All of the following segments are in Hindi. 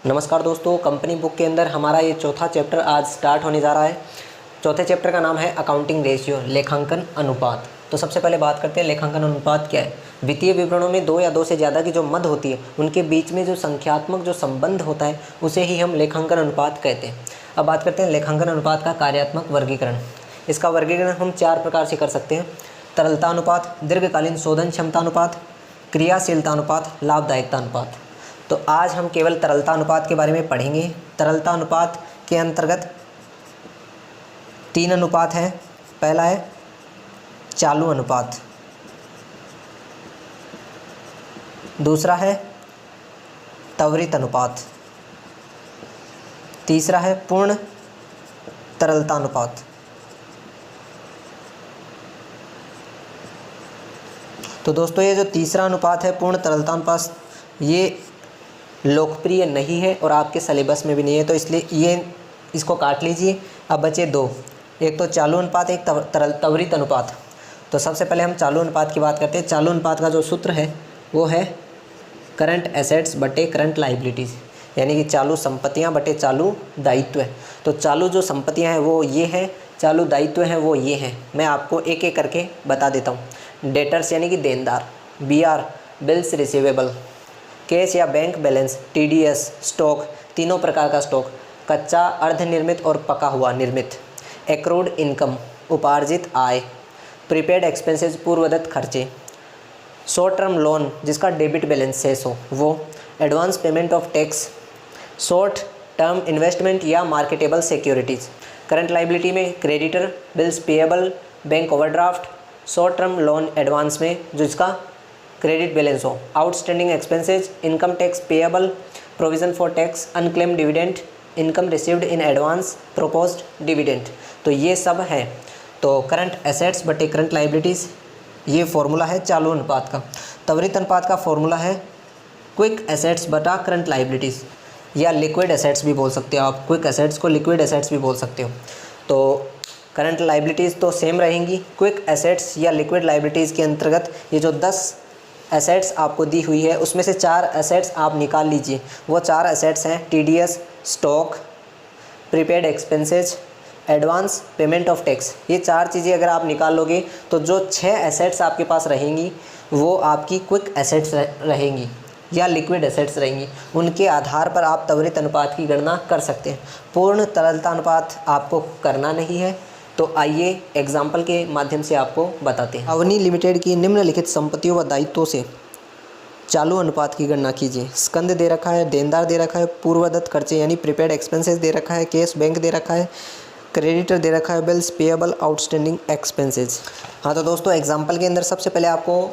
नमस्कार दोस्तों, कंपनी बुक के अंदर हमारा ये चौथा चैप्टर आज स्टार्ट होने जा रहा है। चौथे चैप्टर का नाम है अकाउंटिंग रेशियो, लेखांकन अनुपात। तो सबसे पहले बात करते हैं लेखांकन अनुपात क्या है। वित्तीय विवरणों में दो या दो से ज़्यादा की जो मद होती है उनके बीच में जो संख्यात्मक जो संबंध होता है उसे ही हम लेखांकन अनुपात कहते हैं। अब बात करते हैं लेखांकन अनुपात का कार्यात्मक वर्गीकरण। इसका वर्गीकरण हम 4 प्रकार से कर सकते हैं: तरलता अनुपात, दीर्घकालीन शोधन क्षमता अनुपात, क्रियाशीलता अनुपात, लाभदायकता अनुपात। तो आज हम केवल तरलता अनुपात के बारे में पढ़ेंगे। तरलता अनुपात के अंतर्गत 3 अनुपात हैं। पहला है चालू अनुपात, दूसरा है त्वरित अनुपात, तीसरा है पूर्ण तरलता अनुपात। तो दोस्तों ये जो तीसरा अनुपात है पूर्ण तरलता अनुपात, ये लोकप्रिय नहीं है और आपके सिलेबस में भी नहीं है, तो इसलिए इसको काट लीजिए। अब बचे 2, एक तो चालू अनुपात, एक त्वरित अनुपात। तो सबसे पहले हम चालू अनुपात की बात करते हैं। चालू अनुपात का जो सूत्र है वो है करंट एसेट्स बटे करंट लाइबिलिटीज़, यानी कि चालू संपत्तियां बटे चालू दायित्व है। तो चालू जो संपत्तियां हैं वो ये हैं, चालू दायित्व हैं वो ये हैं। मैं आपको एक एक करके बता देता हूँ। डेटर्स यानी कि देनदार, BR बिल्स रिसीवेबल, कैश या बैंक बैलेंस, TDS स्टॉक, तीनों प्रकार का स्टॉक, कच्चा, अर्धनिर्मित और पका हुआ निर्मित, एक्रूड इनकम उपार्जित आय, प्रीपेड एक्सपेंसेस पूर्वदत्त खर्चे, शॉर्ट टर्म लोन जिसका डेबिट बैलेंस शेष हो वो, advance payment of tax, short term investment या मार्केटेबल सिक्योरिटीज़। करंट लाइबिलिटी में creditor, bills payable, bank overdraft, short term loan advance में जिसका क्रेडिट बैलेंस हो, outstanding expenses, income tax payable, provision for tax, unclaimed dividend, income received in advance, proposed dividend. तो ये सब है। तो करंट एसेट्स बटे करंट लाइबिलिटीज़, ये फॉर्मूला है चालू अनुपात का। त्वरित अनुपात का फॉर्मूला है क्विक एसेट्स बटा करंट लाइबिलिटीज़, या लिक्विड एसेट्स भी बोल सकते हो आप। क्विक एसेट्स को लिक्विड एसेट्स भी बोल सकते हो। तो करंट लाइबिलिटीज़ तो सेम रहेंगी। क्विक एसेट्स या लिक्विड लाइबिलिटीज़ के अंतर्गत ये जो 10 एसेट्स आपको दी हुई है उसमें से 4 एसेट्स आप निकाल लीजिए। वो 4 एसेट्स हैं TDS stock, prepaid expenses, advance payment of tax. ये 4 चीज़ें अगर आप निकाल लोगे तो जो 6 एसेट्स आपके पास रहेंगी वो आपकी क्विक एसेट्स रहेंगी या लिक्विड एसेट्स रहेंगी। उनके आधार पर आप त्वरित अनुपात की गणना कर सकते हैं। पूर्ण तरलता अनुपात आपको करना नहीं है, तो आइए एग्जाम्पल के माध्यम से आपको बताते हैं। अवनी लिमिटेड की निम्नलिखित संपत्तियों व दायित्वों से चालू अनुपात की गणना कीजिए। स्कंद दे रखा है, देनदार दे रखा है, पूर्वदत्त खर्चे यानी प्रीपेड एक्सपेंसेस दे रखा है, कैश बैंक दे रखा है, क्रेडिटर दे रखा है, बिल्स पेएबल, आउटस्टैंडिंग एक्सपेंसेस। हाँ तो दोस्तों एग्जाम्पल के अंदर सबसे पहले आपको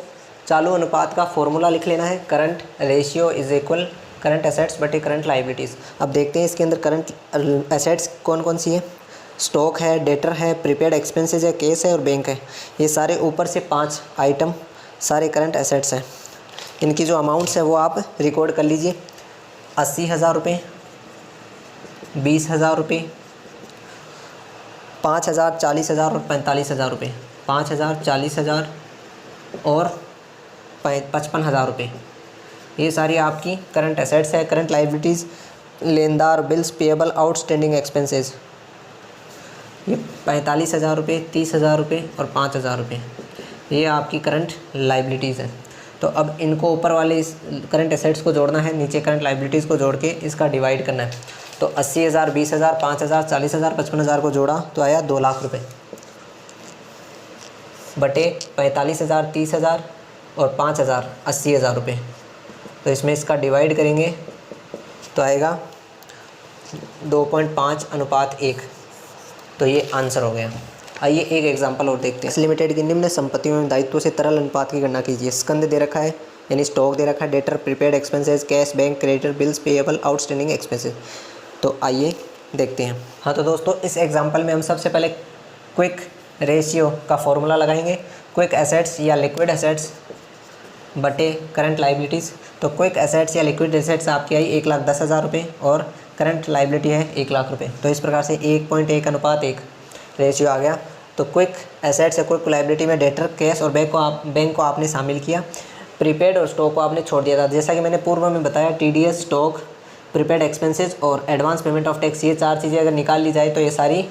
चालू अनुपात का फॉर्मूला लिख लेना है। Current ratio is equal current assets बटे करंट लाइबिलिटीज़। अब देखते हैं इसके अंदर करंट एसेट्स कौन कौन सी है। स्टॉक है, डेटर है, प्रीपेड एक्सपेंसेस है, केस है और बैंक है। ये सारे ऊपर से 5 आइटम सारे करंट एसेट्स हैं। इनकी जो अमाउंट्स है वो आप रिकॉर्ड कर लीजिए। 80,000 रुपये, 20,000 रुपये, 5,000, 40,000 और 45,000 रुपये। 5,000, 40,000 और 55,000 रुपये। ये सारी आपकी करंट एसेट्स है। करंट लाइबिलिटीज़, लेनदार, बिल्स पेएबल, आउटस्टैंडिंग एक्सपेंसेस, ये 45,000 रुपये, 30,000 रुपये और 5,000 रुपये। ये आपकी करंट लाइबिलिटीज़ है। तो अब इनको ऊपर वाले इस करंट एसेट्स को जोड़ना है, नीचे करंट लाइबिलिटीज़ को जोड़ के इसका डिवाइड करना है। तो 80,000, 20,000, 5,000, 40,000, 55,000 को जोड़ा तो आया 2 लाख रुपये बटे 45,000, 30,000 और 5,000, 80,000 रुपये। तो इसमें इसका डिवाइड करेंगे तो आएगा 2.5:1। तो ये आंसर हो गया। आइए एक एग्जांपल और देखते हैं। एस लिमिटेड की निम्न संपत्तियों एवं दायित्वों से तरल अनुपात की गणना कीजिए। स्कंद दे रखा है यानी स्टॉक दे रखा है, debtor, prepaid expenses, cash bank, creditor, bills payable, outstanding expenses. तो आइए देखते हैं। हाँ तो दोस्तों इस एग्जांपल में हम सबसे पहले क्विक रेशियो का फॉर्मूला लगाएंगे। क्विक एसेट्स या लिक्विड एसेट्स बटे करंट लाइबिलिटीज़। तो क्विक एसेट्स या लिक्विड एसेट्स आपकी आई 1,10,000 रुपये और करंट लाइबिलिटी है 1 लाख रुपये। तो इस प्रकार से 1.1:1 रेशियो आ गया। तो क्विक एसेट्स या क्विक लाइबिलिटी में डेटर, कैश और बैंक को आपने शामिल किया। प्रीपेड और स्टॉक को आपने छोड़ दिया था। जैसा कि मैंने पूर्व में बताया, TDS स्टॉक, प्रीपेड एक्सपेंसेस और एडवांस पेमेंट ऑफ टैक्स, ये 4 चीज़ें अगर निकाल ली जाए तो ये सारी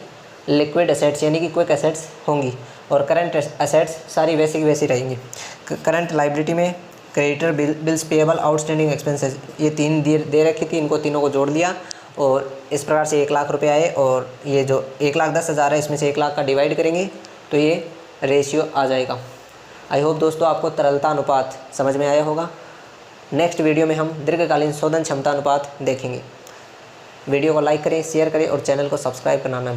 लिक्विड एसेट्स यानी कि क्विक एसेट्स होंगी। और करंट एसेट्स सारी वैसी की वैसी रहेंगी। करंट लाइबिलिटी में creditor, bills payable, outstanding expenses, ये 3 दे रखी थी, इनको तीनों को जोड़ दिया और इस प्रकार से 1 लाख रुपये आए। और ये जो 1,10,000 है इसमें से 1 लाख का डिवाइड करेंगे तो ये रेशियो आ जाएगा। आई होप दोस्तों आपको तरलता अनुपात समझ में आया होगा। नेक्स्ट वीडियो में हम दीर्घकालीन शोधन क्षमता अनुपात देखेंगे। वीडियो को लाइक करें, शेयर करें और चैनल को सब्सक्राइब करना ना